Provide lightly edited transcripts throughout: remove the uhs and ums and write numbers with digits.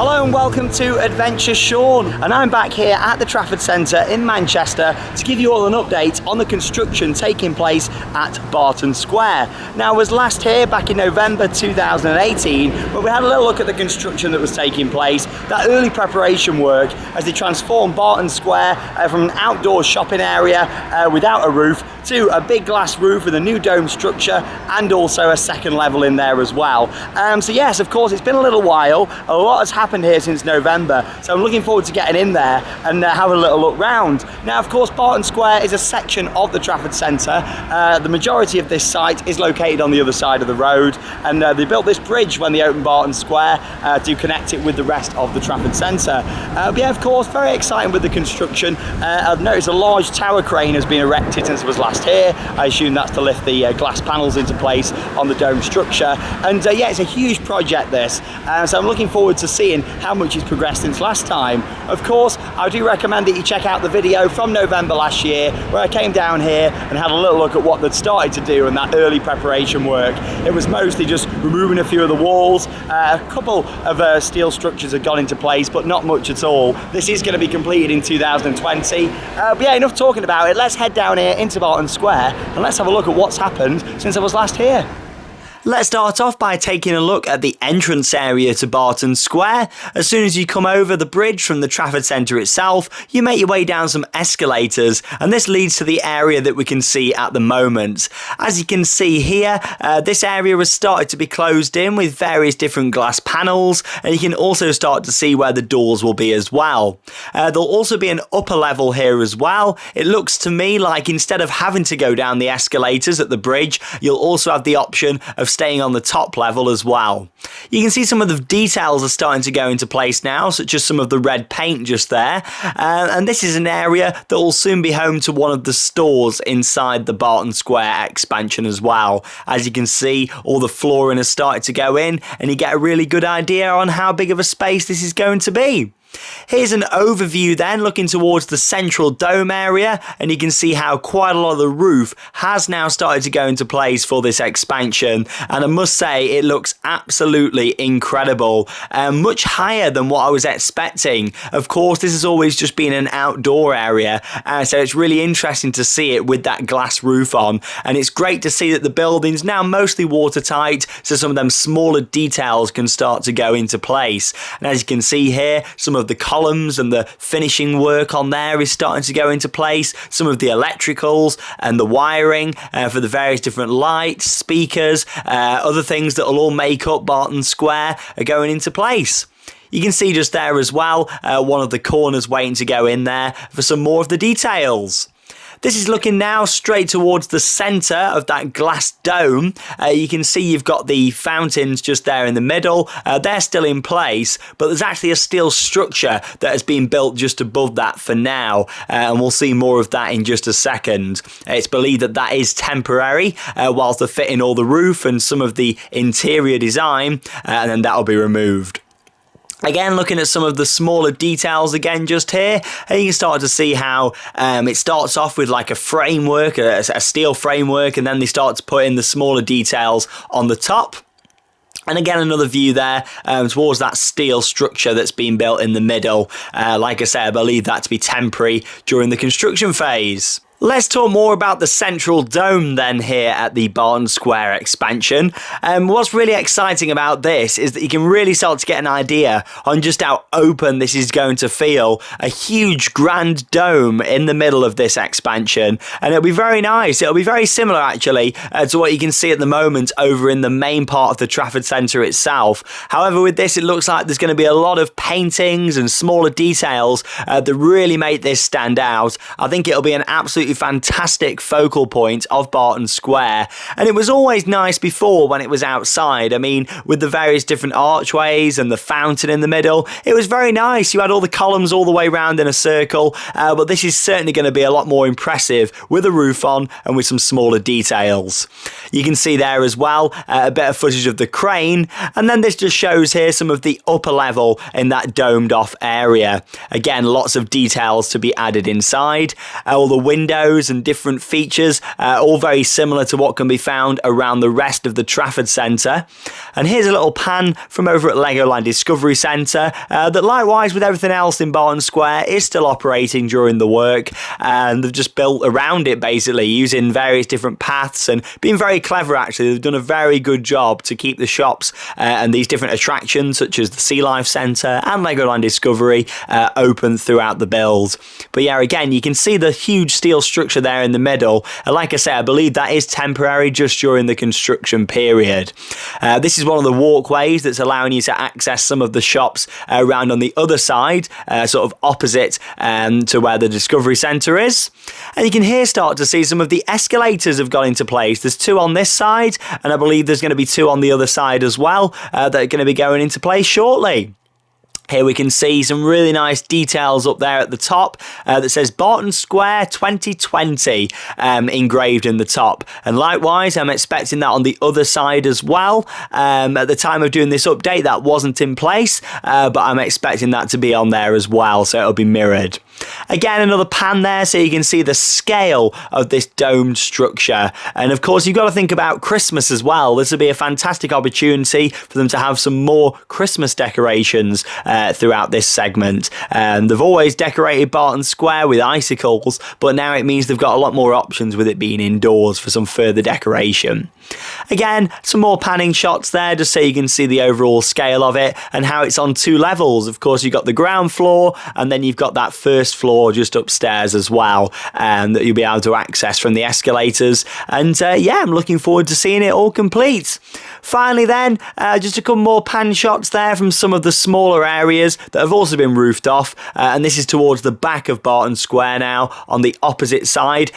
Hello and welcome to Adventure Sean, and I'm back here at the Trafford Centre in Manchester to give you all an update on the construction taking place at Barton Square. Now, I was last here back in November 2018 when we had a little look at the construction that was taking place, that early preparation work as they transformed Barton Square from an outdoor shopping area without a roof to a big glass roof with a new dome structure and also a second level in there as well. So yes, of course, it's been a little while. A lot has happened here since November, so I'm looking forward to getting in there and having a little look round. Now, of course, Barton Square is a section of the Trafford Centre. The majority of this site is located on the other side of the road, and they built this bridge when they opened Barton Square to connect it with the rest of the Trafford Centre. But yeah, of course, very exciting with the construction. I've noticed a large tower crane has been erected since I was last here. I assume that's to lift the glass panels into place on the dome structure. And yeah, it's a huge project, this. So I'm looking forward to seeing how much it's progressed since last time. Of course, I do recommend that you check out the video from November last year where I came down here and had a little look at what they'd started to do and that early preparation work. It was mostly just removing a few of the walls. A couple of steel structures had gone into place, but not much at all. This is going to be completed in 2020. But yeah, enough talking about it. Let's head down here into Barton Square and let's have a look at what's happened since I was last here. Let's start off by taking a look at the entrance area to Barton Square. As soon as you come over the bridge from the Trafford Centre itself, you make your way down some escalators, and this leads to the area that we can see at the moment. As you can see here, this area has started to be closed in with various different glass panels, and you can also start to see where the doors will be as well. There'll also be an upper level here as well. It looks to me like instead of having to go down the escalators at the bridge, you'll also have the option of staying on the top level as well. You can see some of the details are starting to go into place now, such as some of the red paint just there. And this is an area that will soon be home to one of the stores inside the Barton Square expansion as well. As you can see, all the flooring has started to go in, and you get a really good idea on how big of a space this is going to be. Here's an overview then, looking towards the central dome area, and you can see how quite a lot of the roof has now started to go into place for this expansion, and I must say it looks absolutely incredible, much higher than what I was expecting. Of course, this has always just been an outdoor area, so it's really interesting to see it with that glass roof on, and it's great to see that the building's now mostly watertight, so some of them smaller details can start to go into place. And as you can see here, some of the columns and the finishing work on there is starting to go into place. Some of the electricals and the wiring for the various different lights, speakers, other things that will all make up Barton Square are going into place. You can see just there as well, one of the corners waiting to go in there for some more of the details. This is looking now straight towards the centre of that glass dome. You can see you've got the fountains just there in the middle. They're still in place, but there's actually a steel structure that has been built just above that for now, and we'll see more of that in just a second. It's believed that that is temporary whilst they're fitting all the roof and some of the interior design, and then that'll be removed. Again, looking at some of the smaller details again just here, and you can start to see how it starts off with like a framework, a steel framework, and then they start to put in the smaller details on the top. And again, another view there towards that steel structure that's been built in the middle. Like I said, I believe that to be temporary during the construction phase. Let's talk more about the central dome then here at the Barton Square expansion. What's really exciting about this is that you can really start to get an idea on just how open this is going to feel. A huge grand dome in the middle of this expansion, and it'll be very nice. It'll be very similar actually to what you can see at the moment over in the main part of the Trafford Centre itself. However, with this it looks like there's going to be a lot of paintings and smaller details that really make this stand out. I think it'll be an absolutely fantastic focal point of Barton Square, and it was always nice before when it was outside. I mean, with the various different archways and the fountain in the middle, it was very nice. You had all the columns all the way around in a circle, but this is certainly going to be a lot more impressive with a roof on and with some smaller details. You can see there as well a bit of footage of the crane, and then this just shows here some of the upper level in that domed off area. Again, lots of details to be added inside. All the windows windows and different features, all very similar to what can be found around the rest of the Trafford Centre. And here's a little pan from over at Legoland Discovery Centre that, likewise with everything else in Barton Square, is still operating during the work, and they've just built around it basically using various different paths and being very clever. Actually, they've done a very good job to keep the shops and these different attractions such as the Sea Life Centre and Legoland Discovery open throughout the build. But yeah, again, you can see the huge steel structure there in the middle, and like I say, I believe that is temporary just during the construction period. This is one of the walkways that's allowing you to access some of the shops around on the other side, sort of opposite to where the Discovery Centre is. And you can here start to see some of the escalators have got into place. There's 2 on this side, and I believe there's going to be 2 on the other side as well that are going to be going into place shortly. Here we can see some really nice details up there at the top that says Barton Square 2020 engraved in the top. And likewise, I'm expecting that on the other side as well. At the time of doing this update, that wasn't in place, but I'm expecting that to be on there as well, so it'll be mirrored. Again, another pan there so you can see the scale of this domed structure. And of course, you've got to think about Christmas as well. This will be a fantastic opportunity for them to have some more Christmas decorations throughout this segment. They've always decorated Barton Square with icicles, but now it means they've got a lot more options with it being indoors for some further decoration. Again, some more panning shots there just so you can see the overall scale of it and how it's on 2 levels. Of course, you've got the ground floor, and then you've got that first floor just upstairs as well, that you'll be able to access from the escalators. And yeah, I'm looking forward to seeing it all complete. Finally then, just a couple more pan shots there from some of the smaller areas that have also been roofed off, and this is towards the back of Barton Square now, on the opposite side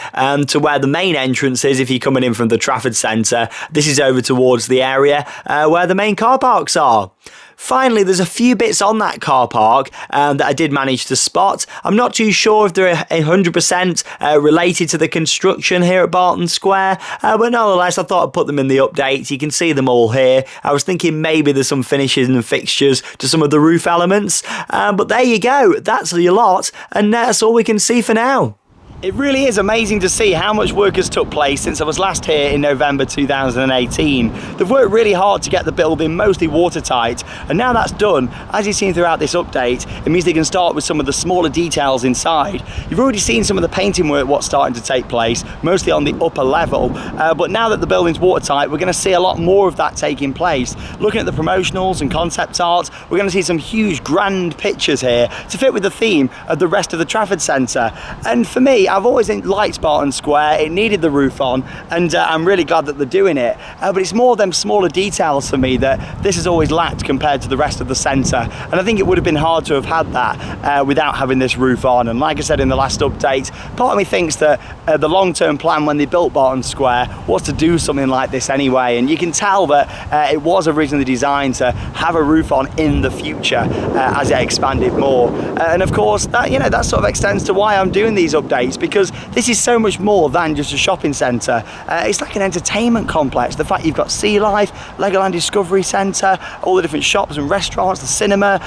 to where the main entrance is if you're coming in from the Trafford Centre. This is over towards the area where the main car parks are. Finally, there's a few bits on that car park that I did manage to spot. I'm not too sure if they're 100% related to the construction here at Barton Square, but nonetheless, I thought I'd put them in the updates. You can see them all here. I was thinking maybe there's some finishes and fixtures to some of the roof elements, but there you go. That's a lot, and that's all we can see for now. It really is amazing to see how much work has took place since I was last here in November 2018. They've worked really hard to get the building mostly watertight, and now that's done, as you've seen throughout this update, it means they can start with some of the smaller details inside. You've already seen some of the painting work what's starting to take place, mostly on the upper level, but now that the building's watertight, we're going to see a lot more of that taking place. Looking at the promotionals and concept art, we're going to see some huge grand pictures here to fit with the theme of the rest of the Trafford Centre. And for me, I've always liked Barton Square. It needed the roof on, and I'm really glad that they're doing it. But it's more them smaller details for me that this has always lacked compared to the rest of the centre. And I think it would have been hard to have had that without having this roof on. And like I said in the last update, part of me thinks that the long-term plan when they built Barton Square was to do something like this anyway. And you can tell that it was originally designed to have a roof on in the future as it expanded more. And of course, that that sort of extends to why I'm doing these updates, because this is so much more than just a shopping centre. It's like an entertainment complex. The fact you've got Sea Life, Legoland Discovery Centre, all the different shops and restaurants, the cinema,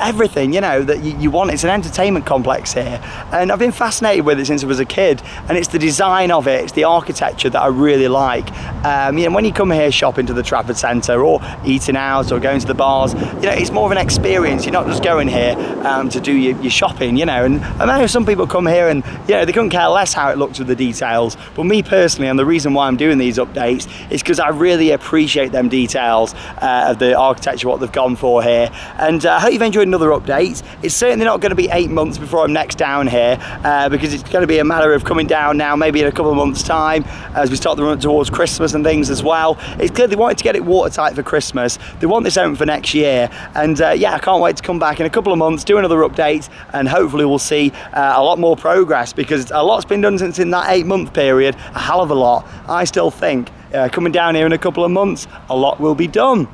everything that you want. It's an entertainment complex here, and I've been fascinated with it since I was a kid. And it's the design of it, it's the architecture that I really like. When you come here shopping to the Trafford Centre or eating out or going to the bars, it's more of an experience. You're not just going here to do your shopping, and I know some people come here and they couldn't care less how it looks with the details, but me personally, and the reason why I'm doing these updates is because I really appreciate them details of the architecture, what they've gone for here. And I hope you've enjoyed another update. It's certainly not going to be 8 months before I'm next down here, because it's going to be a matter of coming down now maybe in a couple of months time as we start the run towards Christmas and things as well. It's clear they wanted to get it watertight for Christmas. They want this open for next year, and yeah, I can't wait to come back in a couple of months, do another update, and hopefully we'll see a lot more progress, because a lot's been done since in that 8-month period, a hell of a lot. I still think coming down here in a couple of months, a lot will be done.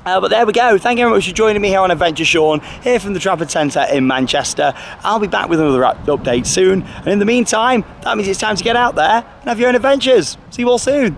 But there we go. Thank you very much for joining me here on Adventure Sean, here from the Trafford Centre in Manchester. I'll be back with another update soon, and in the meantime, that means it's time to get out there and have your own adventures. See you all soon.